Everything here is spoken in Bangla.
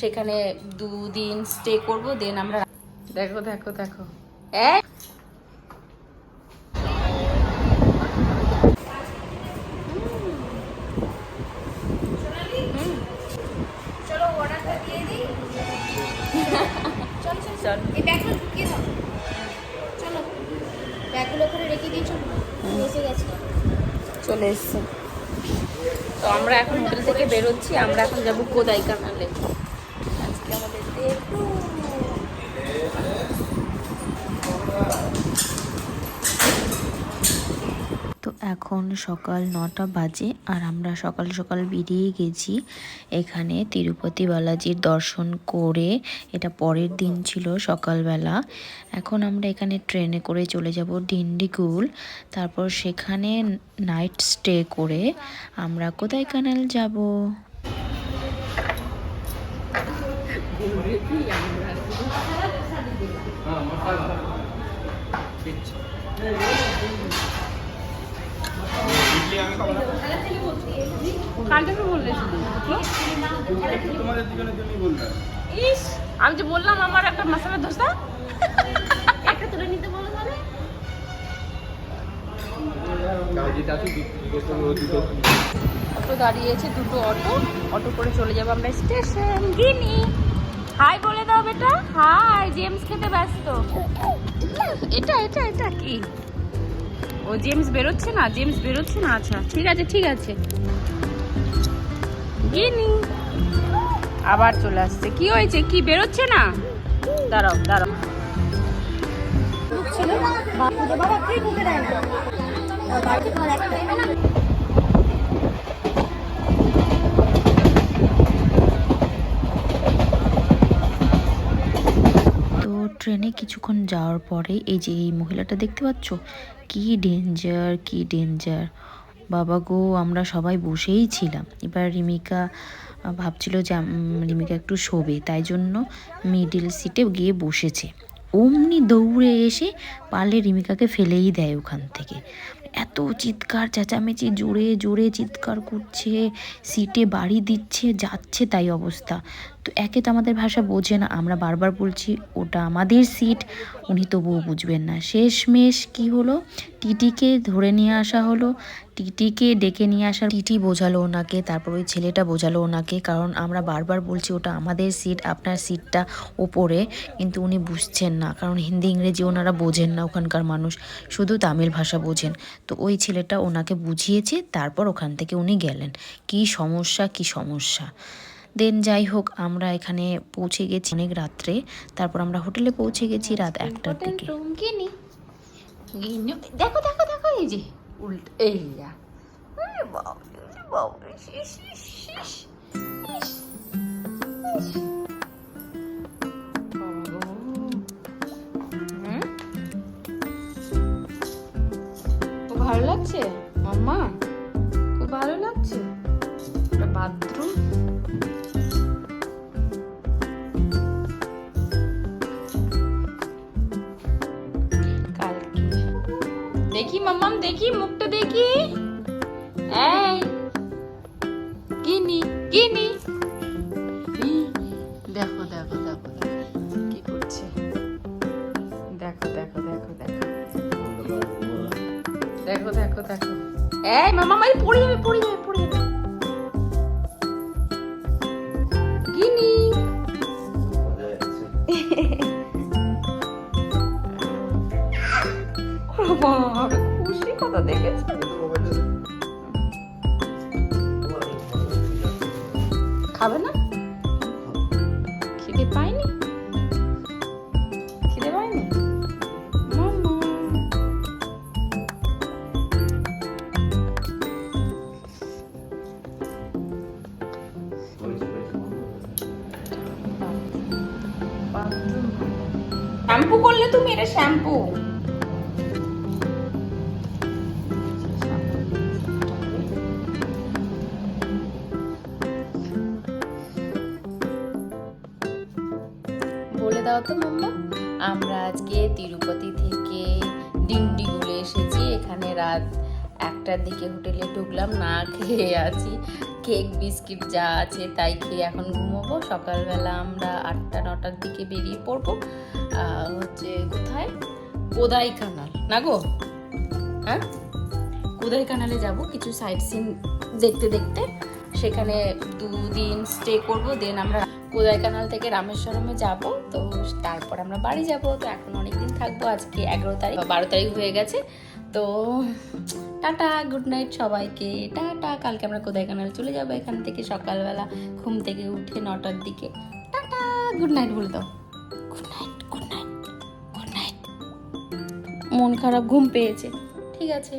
সেখানে 2 দিন স্টে করব, দেন আমরা দেখো দেখো দেখো চলো অর্ডারটা দিয়ে দিই। চল চল চল, এই ব্যাগগুলো ঢুকিয়ে দাও। চলো ব্যাগগুলো করে রেখে দিই। চলো এসে গেছে, চলে এসছে। তো আমরা এখন হোটেল থেকে বেরোচ্ছি, আমরা এখন যাবো কোদাইকানালে। আজকে আমাদের দেখো তো এখন সকাল 9টা বাজে আর আমরা সকাল সকাল বেরিয়ে গেছি এখানে তিরুপতি বালাজির দর্শন করে। এটা পরের দিন ছিল সকালবেলা। এখন আমরা এখানে ট্রেনে করে চলে যাব ডিন্ডিগুল, তারপর সেখানে নাইট স্টে করে আমরা কোদাইকানাল যাব। আমি যে বললাম আমার একটা মশলা ধোসা একটা তুলে নিতে বলো তাহলে। অটো দাঁড়িয়েছে, দুটো অটো করে চলে যাবো আমরা স্টেশন। গিনি হাই বলে দাও বেটা, হাই। জেমস খেতে ব্যস্ত। এটা এটা এটা কি? ও জেমস বেরোচ্ছে না, জেমস বেরোচ্ছে না। আচ্ছা ঠিক আছে ঠিক আছে। গিনি আবার চলে আসছে। কি হয়েছে? কি বেরোচ্ছে না? দাঁড়াও দাঁড়াও। তো ট্রেনে কিছুক্ষণ যাওয়ার পরে এই যে এই মহিলাটা দেখতে পাচ্ছ, কি ডেঞ্জার কি ডেঞ্জার। বাবা গো, আমরা সবাই বসেই ছিলাম। এবার রিমিকা ভাবছিল যে রিমিকা একটু শোবে, তাই জন্য মিডিল সিটে গিয়ে বসেছে। অমনি দৌড়ে এসে পারলে রিমিকাকে ফেলেই দেয় ওখান থেকে। এত চিৎকার চেঁচামেচি, জোরে জোরে চিৎকার করছে, সিটে বাড়ি দিচ্ছে, যাচ্ছে তাই অবস্থা। তো একে তো আমাদের ভাষা বোঝে না, আমরা বারবার বলছি ওটা আমাদের সিট, উনি তবুও বুঝবেন না। শেষমেশ কি হলো, টিটিকে ধরে নিয়ে আসা হলো, টিটিকে ডেকে নিয়ে আসা, টিটি বোঝালো ওনাকে, তারপর ওই ছেলেটা বোঝালো ওনাকে, কারণ আমরা বারবার বলছি ওটা আমাদের সিট, আপনার সিটটা ওপরে, কিন্তু উনি বুঝছেন না, কারণ হিন্দি ইংরেজি ওনারা বোঝেন না, ওখানকার মানুষ শুধু তামিল ভাষা বোঝেন। তো ওই ছেলেটা ওনাকে বুঝিয়েছে, তারপর ওখান থেকে উনি গেলেন। কি সমস্যা কি সমস্যা। দেন যাই হোক, আমরা এখানে পৌঁছে গেছি অনেক রাত্রে। তারপর আমরা হোটেলে পৌঁছে গেছি রাত 1টার দিকে। দেখো দেখো দেখো, এই যে উল্ট, এই যা খুব ভালো লাগছে মাম্মা, খুব ভালো লাগছে। বাথরুম দেখি মাম্মাম, দেখি মুখটা দেখি। এই গিনি গিনি, দেখো দেখো দেখো কি করছে, দেখো দেখো দেখো দেখো দেখো দেখো দেখো। এই মাম্মাম, এই পড়ে যাবে পড়ে যাবে পড়ে যাবে। গিনি খুশি কথা দেখেছে। খাবে না? খিদে পায়নি? খিদে পায়নি? শ্যাম্পু করলে তুমি? এটা শ্যাম্পু। বলে দাও তো মাম্মা, আমরা আজকে তিরুপতি থেকে ডিন্ডিগুলে এসেছি। এখানে রাত 1টার দিকে হোটেলে ঢুকলাম, না খেয়ে আছি। কেক বিস্কিট যা আছে তাই খেয়ে এখন ঘুমোবো। সকালবেলা আমরা 8টা-9টার দিকে বেরিয়ে পড়বো হচ্ছে কোথায়, কোদাই কানাল না গো, হ্যাঁ কোদাই কানালে যাব কিছু সাইট সিন দেখতে দেখতে, সেখানে 2 দিন স্টে করবো। দেন আমরা কোদাই কানাল থেকে রামেশ্বরমে যাব, তো তারপর আমরা বাড়ি যাব। তো এখন অনেকদিন থাকবো, আজকে 11 তারিখ, 12 তারিখ হয়ে গেছে। তো টাটা, গুড নাইট সবাইকে, টাটা। কালকে আমরা কোদাই কানাল চলে যাবো এখান থেকে সকালবেলা ঘুম থেকে উঠে 9টার দিকে। টাটা, গুড নাইট বলে দাও, good night, good night, good night. মন খারাপ, ঘুম পেয়েছে, ঠিক আছে।